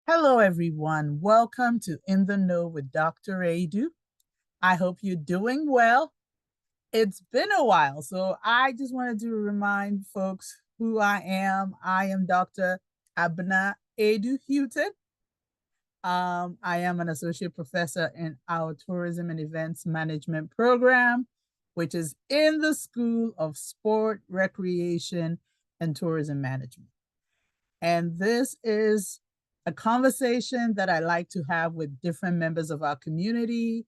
Hello, everyone. Welcome to In the Know with Dr. Adu. I hope you're doing well. It's been a while, so I just wanted to remind folks who I am. I am Dr. Abna Adu Houghton. I am an associate professor in our tourism and events management program, which is in the School of Sport, Recreation, and Tourism Management. And this is a conversation that I like to have with different members of our community.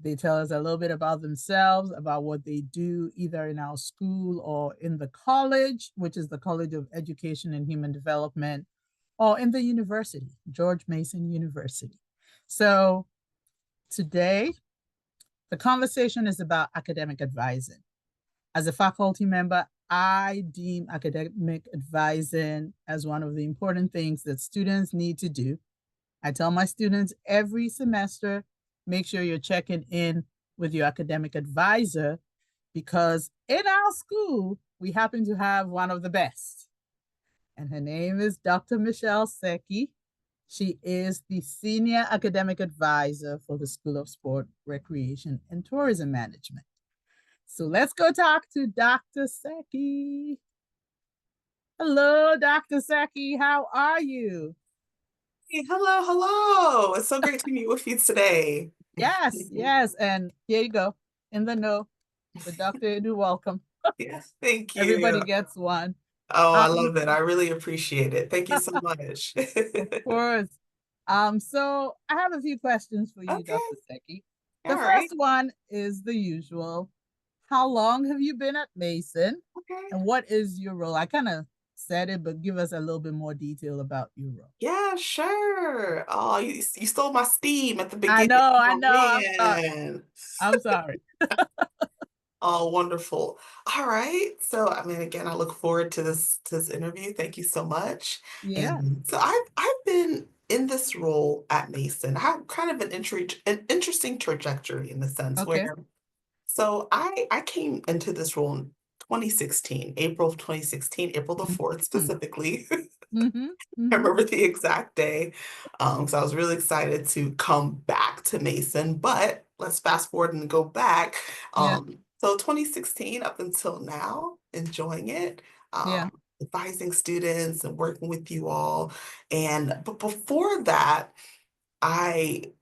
They tell us a little bit about themselves, about what they do either in our school or in the college, which is the College of Education and Human Development, or in the university, George Mason University. So today, the conversation is about academic advising. As a faculty member, I deem academic advising as one of the important things that students need to do. I tell my students every semester, make sure you're checking in with your academic advisor because in our school, we happen to have one of the best. And her name is Dr. Michelle Seki. She is the Senior Academic Advisor for the School of Sport, Recreation, and Tourism Management. So let's go talk to Dr. Seki. Hello, Dr. Seki. How are you? Hey, hello, hello. It's so great to meet with you today. Yes, yes. And here you go. In the know with Dr. Edu. Welcome. Yes, thank Everybody you. gets one. Oh, I Um, love it. I really appreciate it. Thank you so much. of course. So I have a few questions for you, Okay, Dr. Seki. all The right. first one is the usual. How long have you been at Mason? Okay. And what is your role? I kind of said it, but give us a little bit more detail about your role. Yeah, sure. Oh, you stole my steam at the I beginning. know, I Oh, know. I'm sorry. man. I'm sorry. Oh, wonderful. All right. So, I mean, again, I look forward to this interview. Thank you so much. Yeah. And so I've been in this role at Mason. I have kind of an interesting trajectory in the sense where Okay. so I came into this role in 2016, April of 2016, April the 4th Mm-hmm. specifically. Mm-hmm. I Mm-hmm. remember the exact day. So I was really excited to come back to Mason, but let's fast forward and go back. Yeah. So 2016 up until now, enjoying it, Yeah. advising students and working with you all. But before that, I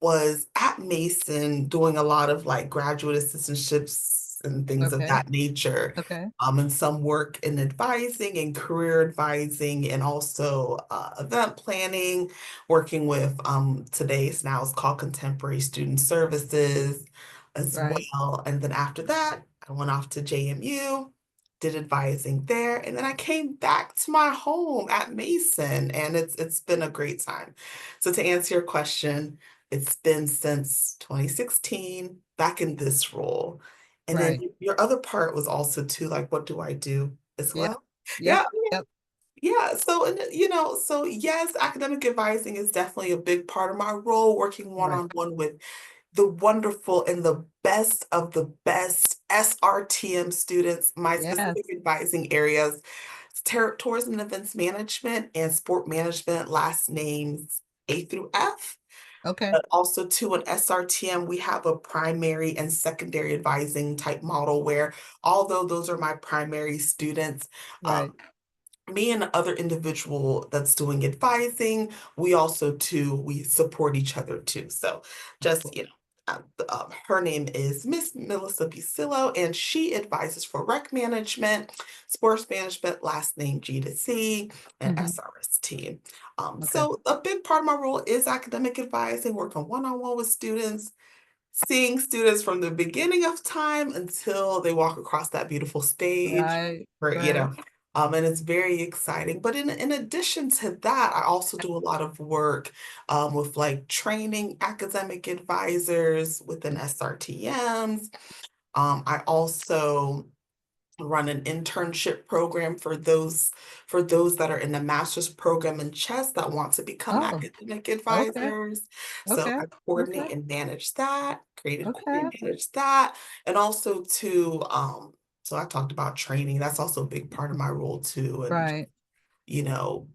was at Mason doing a lot of like graduate assistantships and things of Okay. that nature. Okay. And some work in advising and career advising and also event planning, working with today's now is called Contemporary Student Services as Right. well. And then after that, I went off to JMU, did advising there, and then I came back to my home at Mason, and it's been a great time. So to answer your question, it's been since 2016, back in this role. And then Right. your other part was also too, like, what do I do as Yep. well? Yep. Yeah, Yep. yeah. So, and so yes, academic advising is definitely a big part of my role, working Right. one-on-one with the wonderful and the best of the best SRTM students. My Yes. specific advising areas, tourism and events management and sport management, last names A through F. Okay. But also too, in SRTM, we have a primary and secondary advising type model where although those are my primary students, Right. me and the other individual that's doing advising, we also too, we support each other too. So Of just, course. her name is Miss Melissa Bucillo, and she advises for rec management, sports management, last name G to C, and Mm-hmm. SRST. Okay. So a big part of my role is academic advising, working one-on-one with students, seeing students from the beginning of time until they walk across that beautiful stage, Right. or Right. and it's very exciting. But in addition to that, I also do a lot of work with like training academic advisors within SRTMs. I also run an internship program for those that are in the master's program in chess that want to become Oh, academic okay. advisors. So Okay. I Okay. coordinate and manage that, creative Okay. coordinate, manage that, and also to so I talked about training. That's also a big part of my role too, and Right. you know,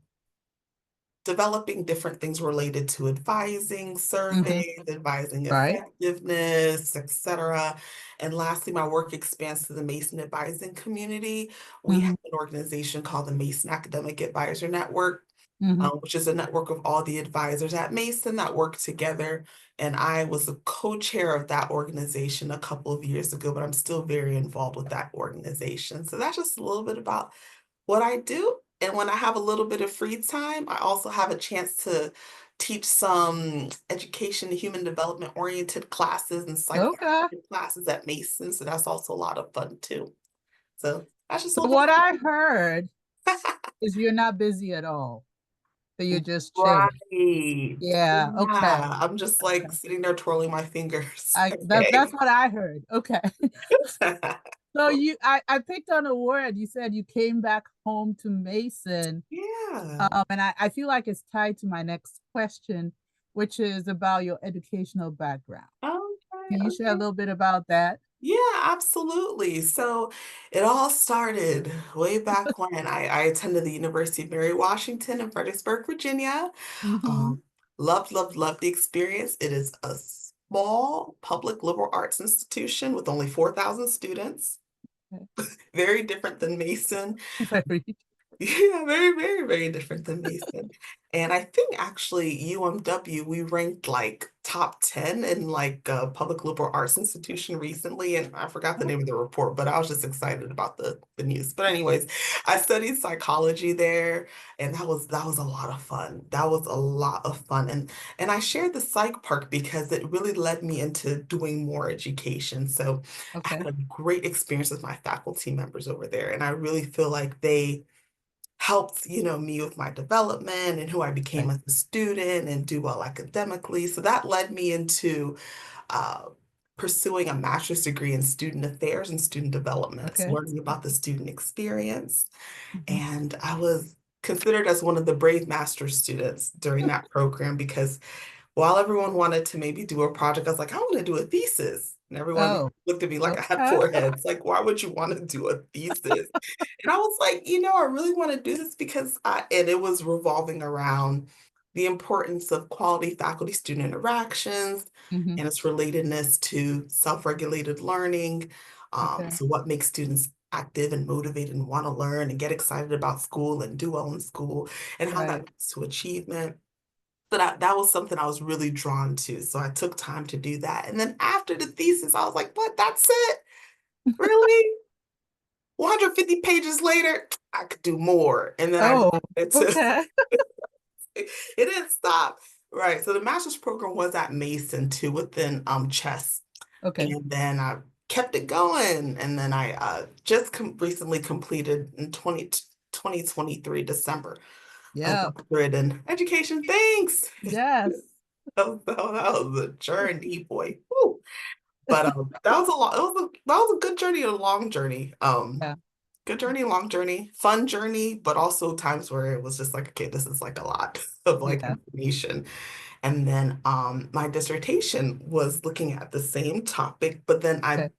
developing different things related to advising, Hmm. surveys, advising Right. effectiveness, etc. And lastly, my work expands to the Mason advising community. We have Hmm. an organization called the Mason Academic Advisor Network, Hmm. which is a network of all the advisors at Mason that work together. And I was the co-chair of that organization a couple of years ago, but I'm still very involved with that organization. So that's just a little bit about what I do. And when I have a little bit of free time, I also have a chance to teach some education and human development oriented classes and psychology Okay. classes at Mason. So that's also a lot of fun too. So that's just a So little what bit I heard is you're not busy at all. So you're just chilling. right. Yeah. Okay. Yeah. I'm just like Okay. sitting there twirling my fingers. That's Okay. what I heard. Okay. So I picked on a word. You said you came back home to Mason. Yeah. And I feel like it's tied to my next question, which is about your educational background. Okay. Can you share a Okay. little bit about that? Yeah, absolutely. So it all started way back when I attended the University of Mary Washington in Fredericksburg, Virginia. Mm-hmm. Um, loved the experience. It is a small public liberal arts institution with only 4,000 students, very different than Mason. Very. Yeah, very different than Mason. And I think actually UMW, we ranked like top 10 in like public liberal arts institution recently. And I forgot the name of the report, but I was just excited about the news. But anyways, I studied psychology there, and that was a lot of fun. That was a lot of fun. And I shared the psych park because it really led me into doing more education. So I Okay. had a great experience with my faculty members over there. And I really feel like they helped, me with my development and who I became Okay. as a student and do well academically. So that led me into uh, pursuing a master's degree in student affairs and student development, so Okay. learning about the student experience. Mhm. And I was considered as one of the brave master's students during that program because while everyone wanted to maybe do a project, I was like, I want to do a thesis. And everyone Oh, looked at me like I had okay. four heads. Like, why would you want to do a thesis? And I was like, I really want to do this because and it was revolving around the importance of quality faculty student interactions Hmm. and its relatedness to self-regulated learning. Okay. So what makes students active and motivated and want to learn and get excited about school and do well in school and how that Right. leads to achievement. So that was something I was really drawn to. So I took time to do that. And then after the thesis, I was like, what? That's it? Really? 150 pages later, I could do more. And then I Oh, decided to, okay. it didn't stop. Right. So the master's program was at Mason too, within chess. Okay. And then I kept it going. And then I just recently completed in 2023, December, a Yeah. doctorate in education. Thanks. Yes. That was a journey, boy. Woo. But that was a lot. That was a good journey, a long journey. Yeah. Good journey, long journey, fun journey, but also times where it was just like, okay, this is like a lot of like Yeah. information. And then my dissertation was looking at the same topic, Okay.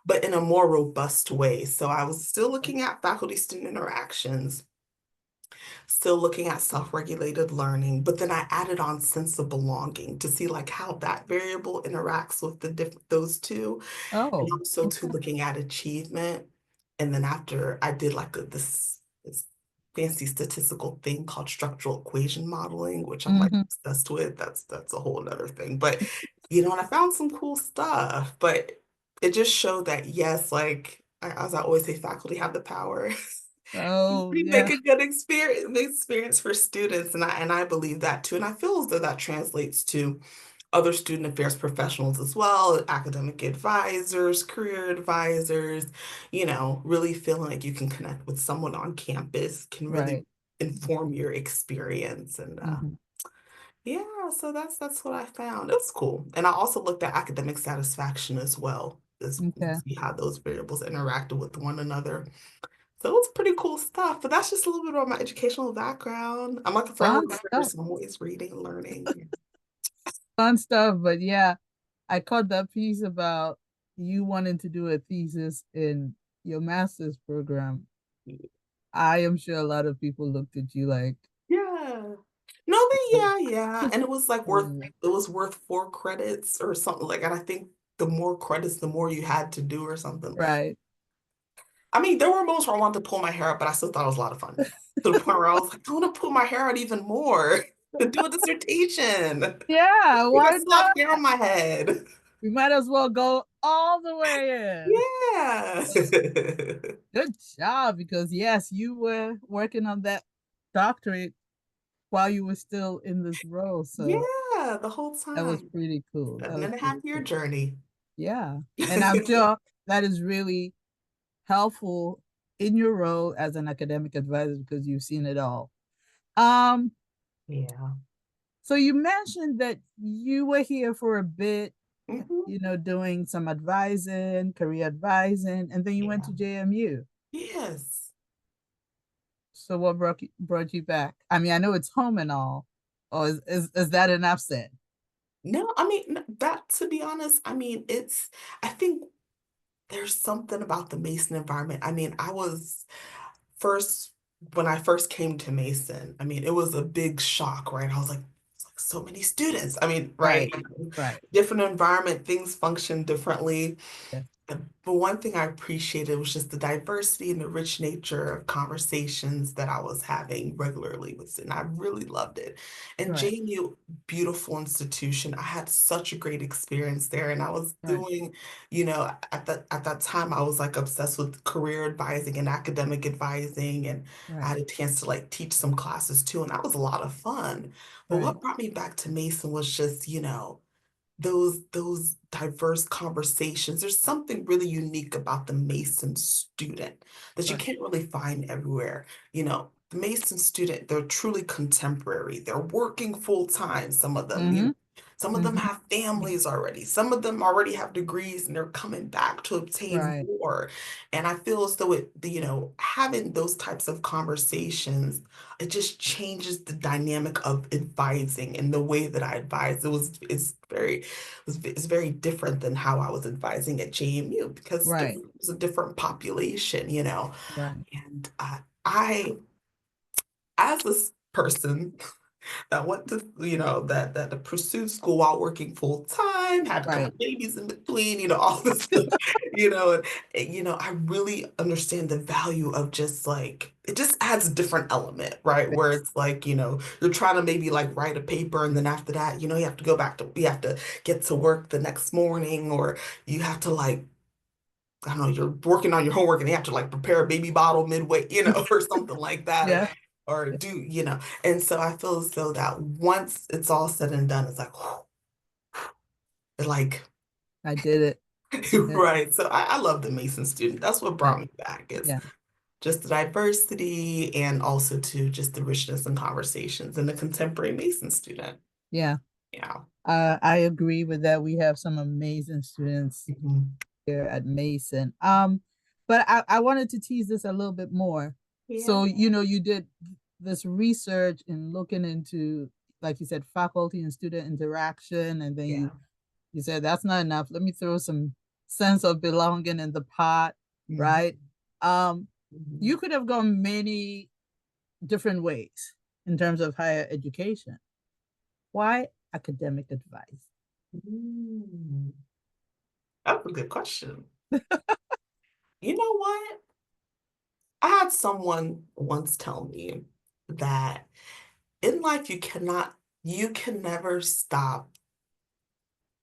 but in a more robust way. So I was still looking at faculty student interactions, still looking at self-regulated learning, but then I added on sense of belonging to see like how that variable interacts with those two, and Oh, also to okay. looking at achievement. And then after I did like this fancy statistical thing called structural equation modeling, which I'm like Hmm. obsessed with. That's a whole other thing. But and I found some cool stuff, but it just showed that yes, like as I always say, faculty have the power. Oh, We make yeah. a good experience for students, and I believe that too. And I feel as though that translates to other student affairs professionals as well, academic advisors, career advisors, really feeling like you can connect with someone on campus can really Right. inform your experience. And Hmm. yeah, so that's what I found. It was cool. And I also looked at academic satisfaction as well, as Okay. see how those variables interacted with one another. So it was pretty cool stuff, but that's just a little bit about my educational background. I'm like a forever Fun learner, stuff. so I'm always reading and learning. Fun stuff. But yeah, I caught that piece about you wanting to do a thesis in your master's program. I am sure a lot of people looked at you like, Yeah. No, but yeah, and it was like Mm, it was worth 4 credits or something like, and I think the more credits, the more you had to do or something. right. I mean, there were moments where I wanted to pull my hair out, but I still thought it was a lot of fun. To the point where I was like, I want to pull my hair out even more to do a dissertation. Yeah, I why still have not? hair on my head. We might as well go all the way in. Yeah. Good job, because yes, you were working on that doctorate while you were still in this role. So Yeah, the whole that was time. pretty cool. That Seven was and a half pretty year cool. journey. Yeah. And I'm sure that is really helpful in your role as an academic advisor because you've seen it all. Um, Yeah. so you mentioned that you were here for a bit, Hmm. doing some advising, career advising, and then you went Yeah. to JMU. Yes. So what brought you back? I mean, I know it's home and all. Or is that enough said? No, I mean, that to be honest, I mean, I think there's something about the Mason environment. I mean, first, when I first came to Mason, I mean, it was a big shock, right? I was like, it's like so many students. I mean, right? Right, right. Different environment, things function differently. Yes, But one thing I appreciated was just the diversity and the rich nature of conversations that I was having regularly with students. I really loved it. And right, JMU, beautiful institution. I had such a great experience there. And I was right, doing, at that time I was like obsessed with career advising and academic advising. And I right, had a chance to like teach some classes too. And that was a lot of fun. But right, what brought me back to Mason was just, those diverse conversations. There's something really unique about the Mason student that you right. can't really find everywhere. The Mason student, they're truly contemporary. They're working full time, some of them, Mm-hmm. some of them Mm-hmm. have families already. Some of them already have degrees and they're coming back to obtain Right, more. And I feel as though having those types of conversations, it just changes the dynamic of advising and the way that I advise. It's very different than how I was advising at JMU because it right, was a different population. right, And as this person that went to, that pursued school while working full time, had a couple right, babies in between, all this stuff, I really understand the value of just like, it just adds a different element, right? right. Where it's like, you're trying to maybe like write a paper and then after that, you have to get to work the next morning or you have to like, I don't know, you're working on your homework and you have to like prepare a baby bottle midway, or something like that, Yeah, or and so I feel as though that once it's all said and done, it's like, like, I did it. Yeah, right. So I love the Mason student. That's what right. brought me back is Yeah, just the diversity and also to just the richness in conversations and the contemporary Mason student. yeah. Yeah. I agree with that. We have some amazing students Mhm. here at Mason. But I wanted to tease this a little bit more. Yeah. So, you did this research in looking into, like you said, faculty and student interaction, and then Yeah. you said that's not enough. Let me throw some sense of belonging in the pot, Mhm. right? Um, Mhm. you could have gone many different ways in terms of higher education. Why academic advice? Mm. That's a good question. You know what? I had someone once tell me that in life you can never stop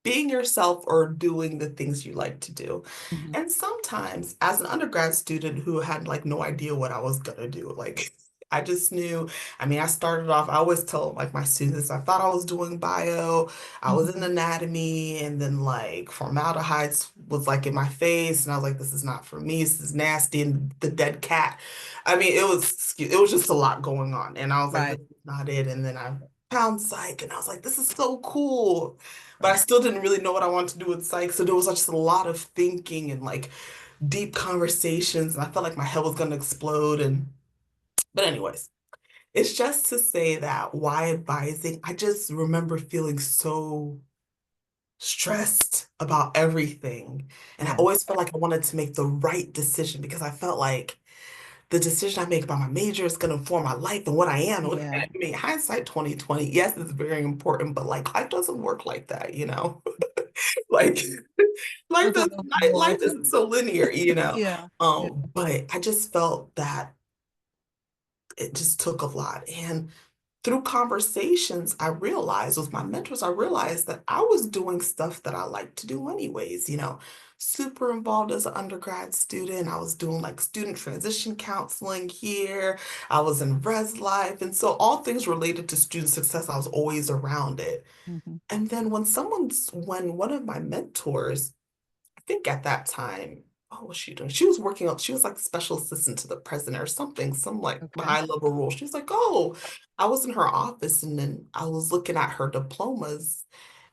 being yourself or doing the things you like to do. Mhm. And sometimes, as an undergrad student who had like no idea what I was gonna do, like I just knew, I mean, I started off, I always tell like my students, I thought I was doing bio, I was in Mhm. anatomy, and then like formaldehyde was like in my face, and I was like, this is not for me, this is nasty, and the dead cat. I mean, it was just a lot going on, and I was like, this Right, is not it. And then I found psych, and I was like, this is so cool. But I right, still didn't really know what I wanted to do with psych. So there was just a lot of thinking and like deep conversations. And I felt like my head was going to explode. But anyways, it's just to say that why advising, I just remember feeling so stressed about everything. And I yeah, always felt like I wanted to make the right decision because I felt like the decision I make about my major is going to inform my life and what I am. And Yeah. I mean, hindsight 2020, yes, it's very important, but like life doesn't work like that, you know? Like There's a little more life to isn't so linear, you know? yeah. Yeah. But I just felt that it just took a lot. And through conversations, I realized with my mentors, I realized that I was doing stuff that I like to do anyways, you know, super involved as an undergrad student. I was doing like student transition counseling here. I was in Res Life. And so all things related to student success, I was always around it. Mhm. And then when one of my mentors, I think at that time, what was she doing? She was working on, she was like special assistant to the president or something, some like Okay. high level role. She was like, oh, I was in her office and then I was looking at her diplomas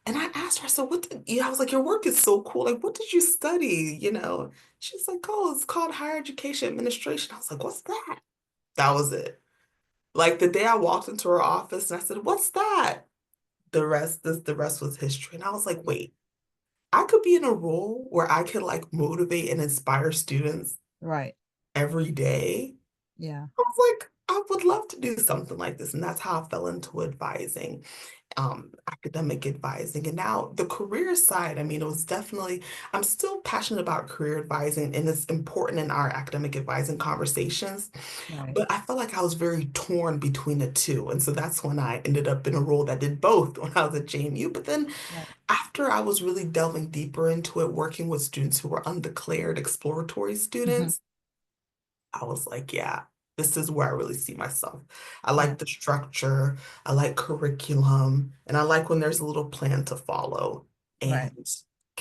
and I asked her, I said, I was like, your work is so cool. Like, what did you study? You know, she's like, oh, it's called higher education administration. I was like, what's that? That was it. Like the day I walked into her office and I said, what's that? The rest was history. And I was like, wait. I could be in a role where I could like motivate and inspire students Right. every day. Yeah. I was like, I would love to do something like this. And that's how I fell into advising, academic advising. And now the career side, I mean, it was definitely, I'm still passionate about career advising and it's important in our academic advising conversations. Right. But I felt like I was very torn between the two. And so that's when I ended up in a role that did both when I was at JMU. But then Right. after I was really delving deeper into it, working with students who were undeclared exploratory Mhm. students, I was like, yeah, this is where I really see myself. I Yeah. like the structure, I like curriculum, and I like when there's a little plan to follow. Right. And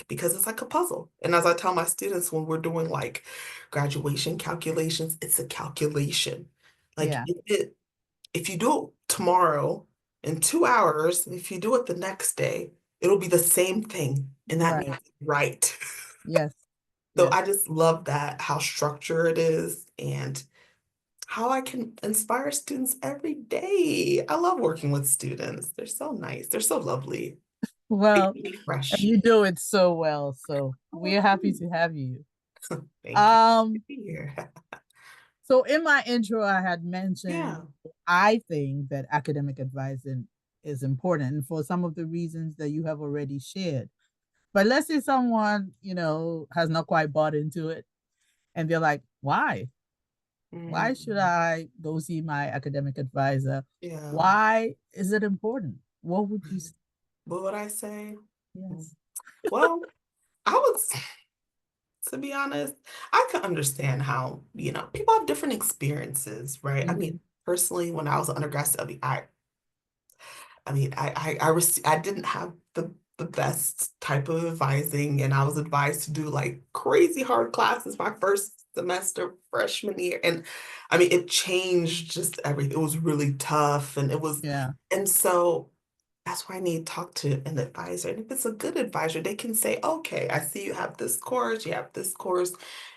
because it's like a puzzle. And as I tell my students when we're doing like graduation calculations, it's a calculation. Like Yeah. if you do it tomorrow in 2 hours, if you do it the next day, it'll be the same thing. And that means Right. right. Yes. So Yes. I just love that, how structured it is and how I can inspire students every day. I love working with students. They're so nice. They're so lovely. They Well, keep me and fresh. you do it so well. So we're happy Oh, to have you. thank you. Good Um, to be here. so in my intro, I had mentioned Yeah. I think that academic advising is important for some of the reasons that you have already shared. But let's say someone, has not quite bought into it and they're like, why? Why should Mm, I go see my academic advisor? yeah. Why is it important? What would you say? What would I say? Mm, Yes. well, I would to be honest, I can understand how, people have different experiences, right? I mean, Mhm. personally, when I was an undergrad study, I mean, I didn't have the best type of advising, and I was advised to do like crazy hard classes my first semester freshman year, and I mean, it changed just everything. It was really tough, Yeah. and so that's why I need to talk to an advisor. And if it's a good advisor, they can say, okay, I see you have this course, you have this course.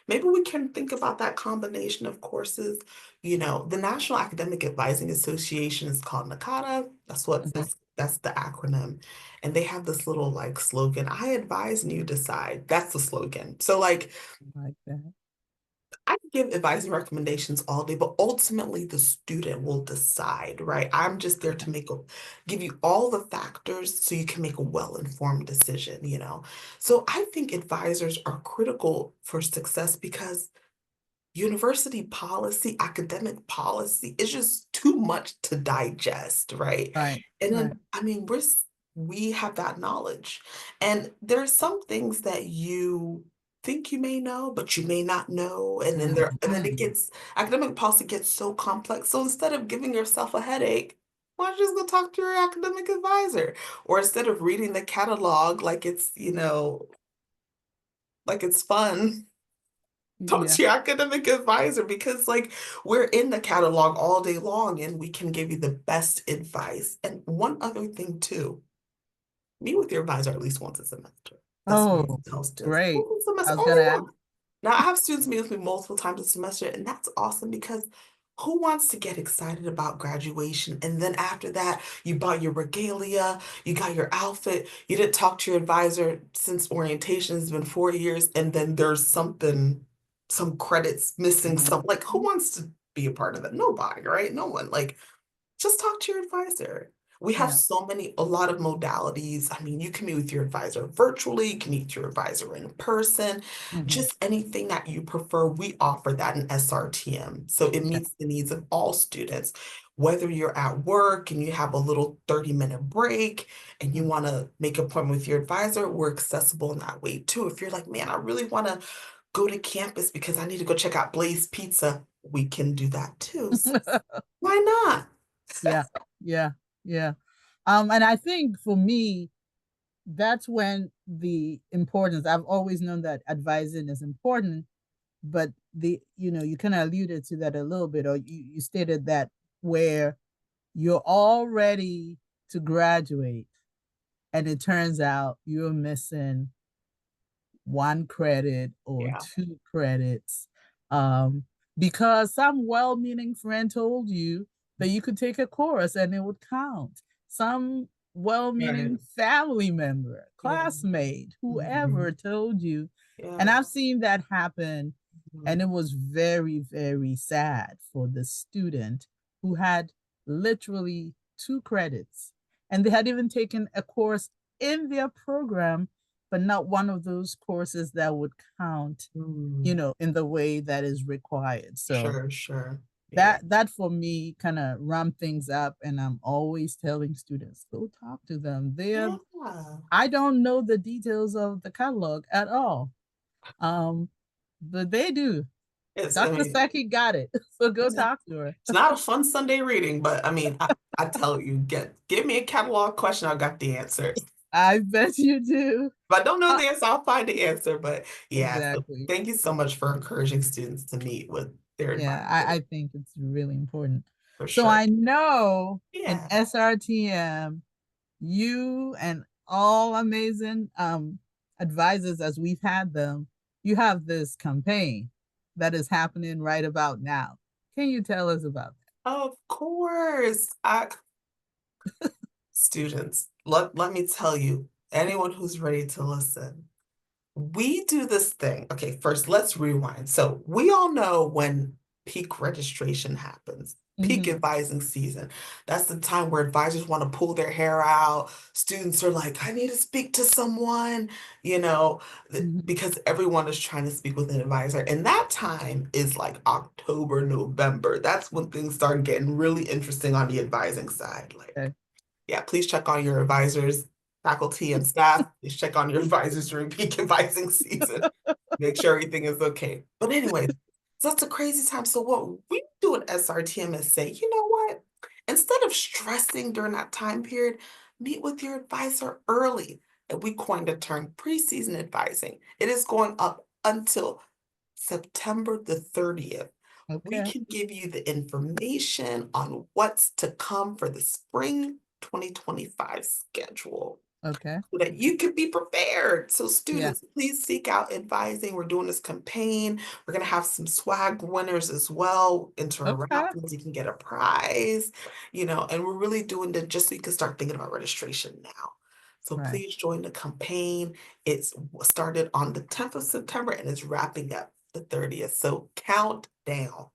Maybe we can think about that combination of courses. You know, the National Academic Advising Association is called NACADA. Mhm. That's the acronym. And they have this little like slogan, I advise and you decide. That's the slogan. So like Like that. I can give advising recommendations all day, but ultimately the student will decide, right? I'm just there to give you all the factors so you can make a well-informed decision, you know? So I think advisors are critical for success because university policy, academic policy is just too much to digest, right? Right. And Right. then, I mean, we have that knowledge. And there are some things that you think you may know, but you may not know. And then Mhm. academic policy gets so complex. So instead of giving yourself a headache, why don't you just go talk to your academic advisor? Or instead of reading the catalog like like it's fun, talk Yeah. to your academic advisor because like we're in the catalog all day long and we can give you the best advice. And one other thing too, meet with your advisor at least once a semester. That's what Oh, I tell students. great. Once a I semester, was only gonna ask. one. Now I have students meet with me multiple times a semester, and that's awesome because who wants to get excited about graduation? And then after that, you bought your regalia, you got your outfit, you didn't talk to your advisor since orientation has been 4 years, and then there's something. some credits missing, some like, who Mhm. wants to be a part of that? Nobody, right? No one. Like, just talk to your advisor. We have Yeah. a lot of modalities. I mean, you can meet with your advisor virtually, you can meet with your advisor in person, Mhm. just anything that you prefer. We offer that in SRTM. So it Yeah. meets the needs of all students. Whether you're at work and you have a little 30-minute break and you Mhm. want to make an appointment with your advisor, we're accessible in that way too. If you're like, man, I really want to go to campus because I need to go check out Blaze Pizza, we can do that too. So why not? Yeah. Yeah. Yeah. And I think for me, that's when the importance, I've always known that advising is important, but you kind of alluded to that a little bit, or you stated that where you're all ready to graduate and it turns out you're missing one credit or Yeah. two credits, um, because some well-meaning friend told you that you could take a course and it would count. Some Right. well-meaning family member, Yeah. classmate, Mhm. whoever told you. And Yeah. I've seen that happen, and Mhm. it was very, very sad for the student who had literally two credits, and they had even taken a course in their program, but not one of those courses that would count, Mm. in the way that is required. So Sure, sure. Yeah. that for me kind of ramp things up, and I'm always telling students, go talk to them. They're Yeah. I don't know the details of the catalog at all. Um, but they do. I Dr. mean, Seki got it. So go it's talk to her. it's not a fun Sunday reading, but I mean, I tell you, give me a catalog question, I got the answer. I bet you do. If I don't know Uh, the answer, I'll find the answer. But yeah, so exactly. thank you so much for encouraging students to meet with their Yeah, advisor I think it's really important. for So sure. I know in Yeah. SRTM, you and all amazing advisors as we've had them, you have this campaign that is happening right about now. Can you tell us about Of course. Students, let me tell you, anyone who's ready to listen, we do this thing. Okay, first, let's rewind. So, we all know when peak registration happens, that? peak advising season. That's the time where advisors want to pull their hair out. Students are like, I need to speak to someone, you know, Mhm. because everyone is trying to speak with an advisor. And that time is like October, November. That's when things start getting really interesting on the advising side. Like, Okay. yeah, please check on your advisors, faculty, and staff. Please check on your advisors during peak advising season. Make sure everything is okay. But anyway, so that's a crazy time. So what we do at SRTM is say, you know what? Instead of stressing during that time period, meet with your advisor early. And we coined a term preseason advising. It is going up until September the 30th. We Okay. can give you the information on what's to come for the spring 2025 schedule Okay. so that you can be prepared. So Yeah. students, please seek out advising. We're doing this campaign. We're going to have some swag winners as well. Enter a Okay. raffle, you can get a prize, and we're really doing it just so you can start thinking about registration now. So Right. please join the campaign. It's started on the 10th of September and it's wrapping up the 30th. So count down.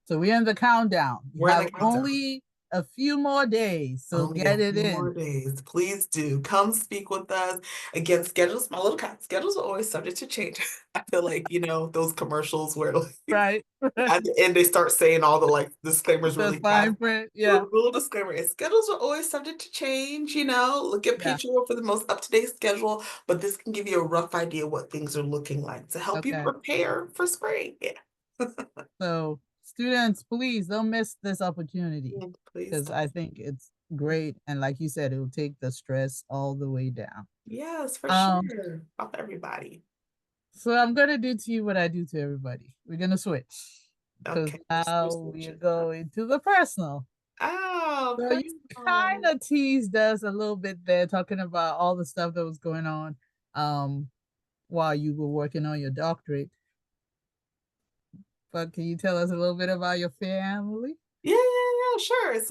So we're in the countdown. You We're in have the countdown. only a few more days, so Only a get it few more in. days. Please do come speak with us. Again, schedules, my little cat, schedules are always subject to change. I feel like, those commercials where like, Right. at the end they start saying all the like disclaimers The really fast. fine print. Yeah. Little disclaimer, and schedules are always subject to change, look at Yeah. PTO for the most up-to-date schedule, but this can give you a rough idea what things are looking like to help you Okay. prepare for spring. Yeah. So students, please don't miss this opportunity, Please because don't. I think it's great. And like you said, it will take the stress all the way down. Yes, for Um, sure. Help everybody. so I'm gonna do to you what I do to everybody. We're gonna switch because Okay, we're now we are switching. going to the personal. Oh, So you kind personal. of teased us a little bit there, talking about all the stuff that was going on um, while you were working on your doctorate. But can you tell us a little bit about your family? Yeah, yeah, yeah, sure.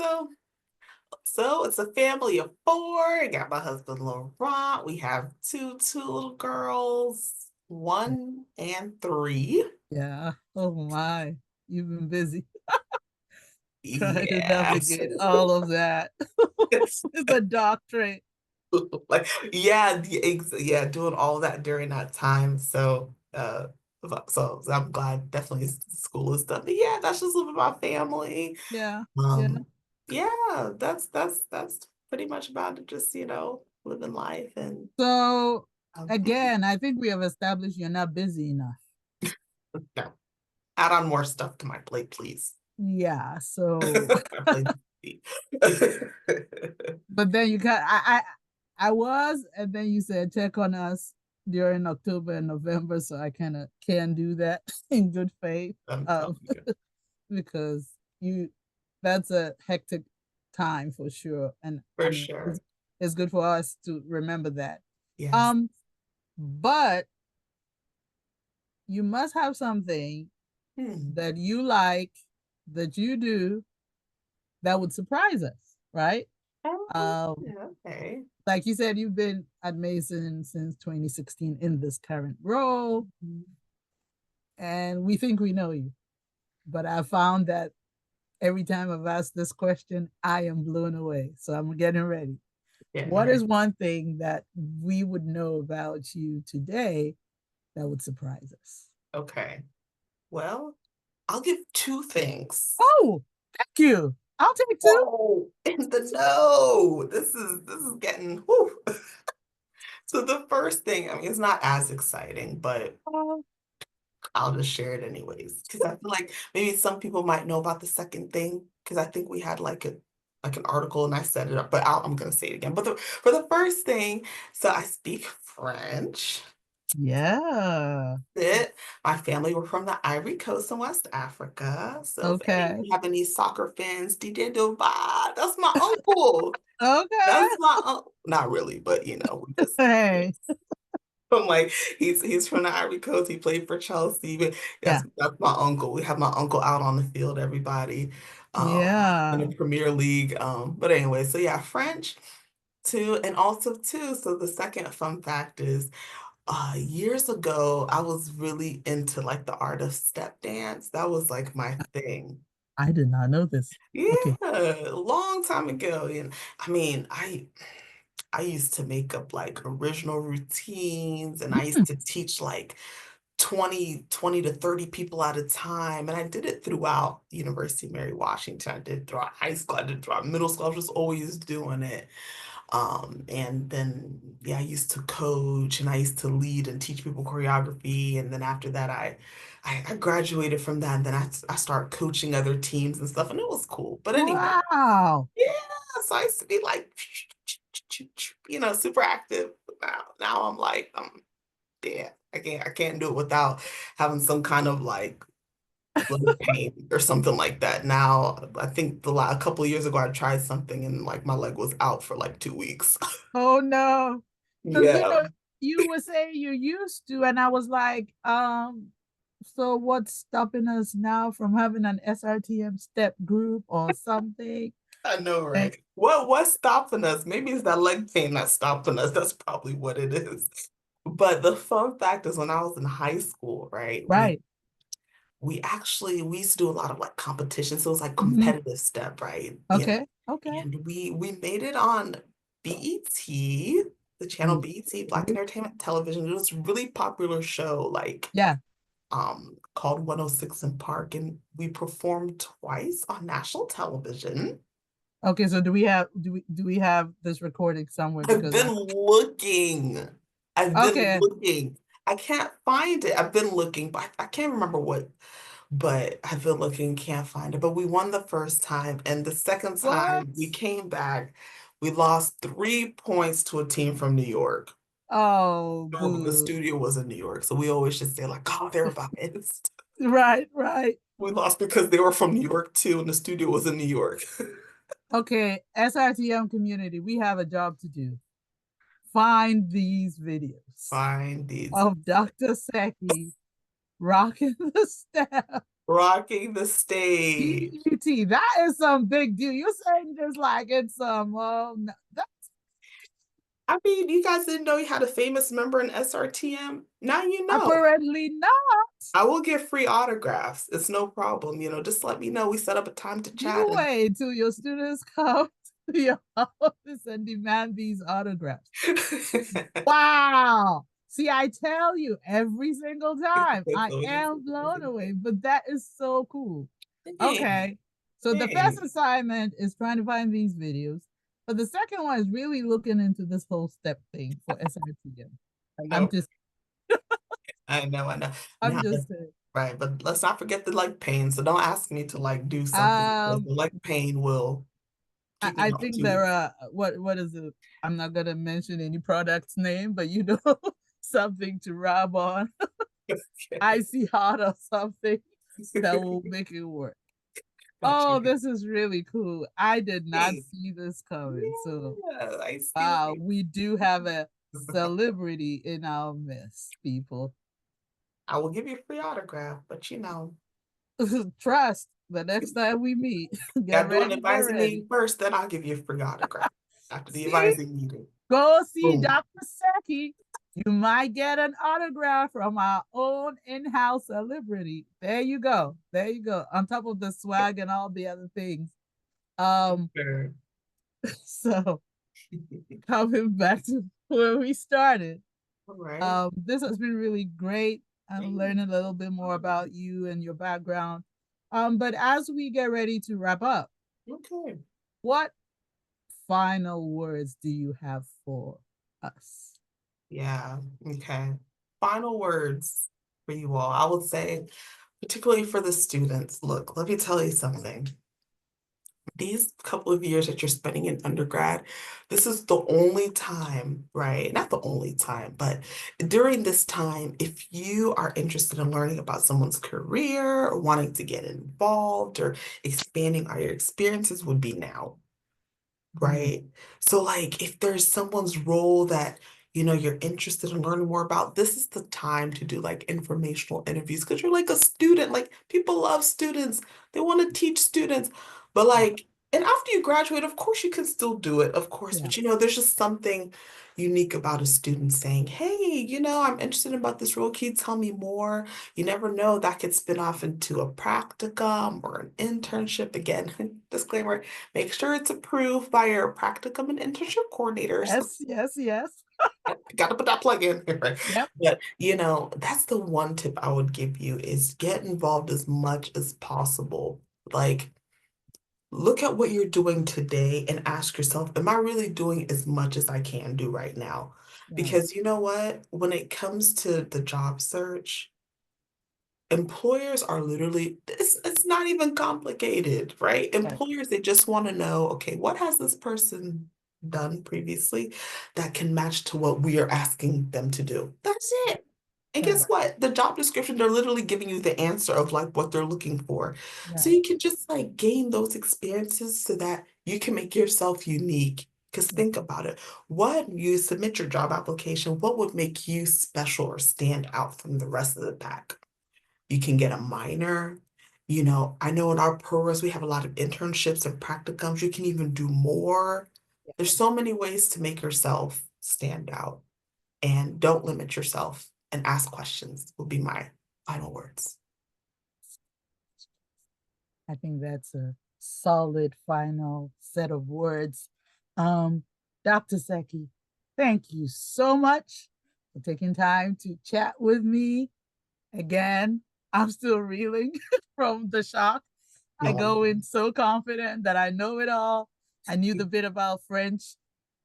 So it's a family of four. I got my husband Laurent. We have two little girls, 1 and 3. Yeah. Oh my. You've been busy trying to Yes. navigate all of that. It's a doctorate. Like, yeah, yeah, doing all that during that time. So, so I'm glad definitely school is done. But yeah, that's just living with my family. Yeah. Yeah. Um, yeah, that's pretty much about it. Just, living life and So mhm. again, I think we have established you're not busy enough. No, add on more stuff to my plate, please. Yeah. So, My plate. but then you got I was, and then you said check on us during October and November, so I kind of can do that in good faith. I'm Um, telling you, because you that's a hectic time for sure. And I for mean sure. it's good for us to remember that. Yes. Um, but you must have something Hmm. that you like that you do that would surprise us, right? Um, Yeah, okay. like you said, you've been at Mason since 2016 in this current role, Mhm. and we think we know you. But I found that every time I've asked this question, I am blown away. So I'm getting ready. Getting What ready. is one thing that we would know about you today that would surprise us? Okay. Well, I'll give two things. Oh, thank you. I'll take two. Whoa, in the know. This is getting whew. So the first thing, I mean, it's not as exciting, but Oh, I'll just share it anyways. Because I feel like maybe some people might know about the second thing. Because I think we had like an article and I set it up, but I'm gonna say it again. But for the first thing, so I speak French. yeah. It. My family were from the Ivory Coast in West Africa. So if any Okay. you have any soccer fans, DJ Dubai, that's my uncle. Okay. That's my uncle. Not really, but we just Hey. I'm like he's from the Ivory Coast. He played for Chelsea, but Yeah. that's my uncle. We have my uncle out on the field, everybody, in Yeah. the Premier League. But anyway, so yeah, French too, and also too. So the second fun fact is years ago, I was really into like the art of step dance. That was like my thing. I did not know this. Yeah, Okay. a long time ago. And I mean, I used to make up like original routines and I used Mm. to teach like 20 to 30 people at a time. And I did it throughout University of Mary Washington. I did throughout high school, I did throughout middle school. I was just always doing it. And then yeah, I used to coach and I used to lead and teach people choreography. And then after that, I graduated from that. And then I started coaching other teams and stuff, and it was cool. But anyway, Wow. yeah, so I used to be like, super active. Now I'm like, yeah, I can't do it without having some kind of like leg pain or something like that. Now, I think a couple of years ago, I tried something and like my leg was out for like 2 weeks. Oh no. Because Yeah, you were saying you used to, and I was like, so what's stopping us now from having an SRTM step group or something? I know, And, right? What's stopping us? Maybe it's that leg pain that's stopping us. That's probably what it is. But the fun fact is when I was in high school, right? We right. we actually we used to do a lot of like competition. So it was like Hmm. competitive step, right? Okay. Okay. And we made it on BET, the channel Mm. BET, Black Entertainment Television. It was a really popular show, like Yeah. called 106 in Park, and we performed twice on national television. Okay. So do we have this recording somewhere? I've Because been I looking. I've been okay. looking. I can't find it. I've been looking, but I can't remember what. But I've been looking, can't find it. But we won the first time, and the second What? time we came back, we lost 3 points to a team from New York. Oh, The boo. studio was in New York, so we always just say like, "Oh, they're biased." Right. Right. We lost because they were from New York too, and the studio was in New York. Okay. SRTM community, we have a job to do. Find these videos Fine, these of Dr. Seki rocking the step. rocking the stage. BET, that is some big deal. You're saying just like it's some, no, I mean, you guys didn't know you had a famous member in SRTM? Now you know. Apparently not. I will give free autographs. It's no problem, just let me know. We set up a time to chat You and wait till your students come to your office and demand these autographs. Wow. See, I tell you every single time, It's I always am blown away, but that is so cool. Thanks, Okay. So the first thanks. assignment is trying to find these videos, but the second one is really looking into this whole step thing for SRTM. I'm Oh, just, I know. I'm Now, just saying. right, but let's not forget the leg pain. So don't ask me to like do something because Um, the leg pain will keep me I out think 2 there weeks. are what is it? I'm not gonna mention any product's name, but you know, something to rub on. Icy hot or something that will make it work. Got Oh, you. this is really cool. I did not Hey, see this coming. So, yeah, I see what wow, you. we do have a celebrity in our midst, people. I will give you a free autograph, but Trust the next time we meet. Get gotta do an ready, get advising ready. meeting first, then I'll give you a free autograph after the See, advising meeting. go see Boom. Dr. Seki. You might get an autograph from our own in-house celebrity. There you go. There you go. On top of the swag and all the other things. Um, Sure. so coming back to where we started. All right. This has been really great. I'm Thanks. learning a little bit more about you and your background. But as we get ready to wrap up, Okay. what final words do you have for us? Yeah. Okay. Final words for you all. I would say, particularly for the students, look, let me tell you something. These couple of years that you're spending in undergrad, this is the only time, right? Not the only time, but during this time, if you are interested in learning about someone's career or wanting to get involved or expanding on your experiences, would be now. Mm, Right. So, like, if there's someone's role that, you're interested in learning more about, this is the time to do like informational interviews because you're like a student. Like, people love students, they want to teach students. But, yeah, like, and after you graduate, of course, you can still do it, of course. yeah, But, there's just something unique about a student saying, hey, I'm interested about this role. Can you tell me more? You never know, that could spin off into a practicum or an internship. Again, disclaimer. Make sure it's approved by your practicum and internship coordinators. yes, yes, yes. Got to put that plug in, right? Yep, But that's the one tip I would give you is get involved as much as possible. Like, look at what you're doing today and ask yourself, am I really doing as much as I can do right now? right, Because you know what? When it comes to the job search, employers are literally, it's not even complicated, right? right, Employers, they just want to know, okay, what has this person done previously that can match to what we are asking them to do? That's it. And guess right, what? The job description, they're literally giving you the answer of like what they're looking for. So right. you can just like gain those experiences so that you can make yourself unique. Because Yeah. think about it. What you submit your job application, what would make you special or stand out from the rest of the pack? You can get a minor. I know in our programs, we have a lot of internships and practicums. You can even do more. There's so many ways to make yourself stand out. And don't limit yourself and ask questions, will be my final words. I think that's a solid final set of words. Um, Dr. Seki, thank you so much for taking time to chat with me. Again, I'm still reeling from the shock. I No, go in so confident that I know it all. I knew the bit about French,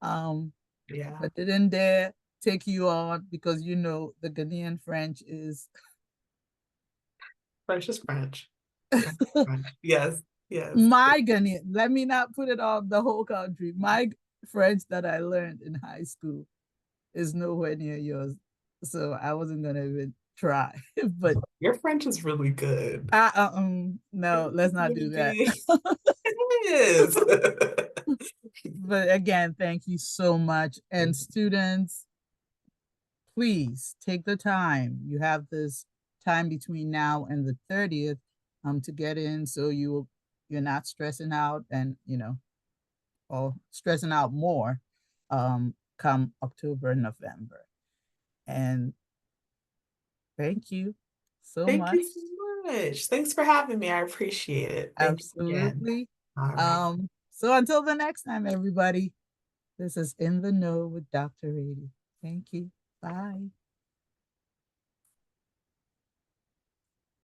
um, yeah, but didn't dare take you on because you know the Ghanaian French is French is French. French is French. Yes, yes. my Ghanaian. Let me not put it on the whole country. My French that I learned in high school is nowhere near yours. So I wasn't gonna even try. But Your French is really good. no, let's It's not really do that. good. It is. But again, thank you so much. And students, please take the time. You have this time between now and the 30th to get in so you're not stressing out and or stressing out more come October, November. And thank you so Thank much. you so much. Thanks for having me. I appreciate it. Thank you again. Absolutely. All right. So until the next time, everybody, this is In the Know with Dr. Rady. Thank you. Bye.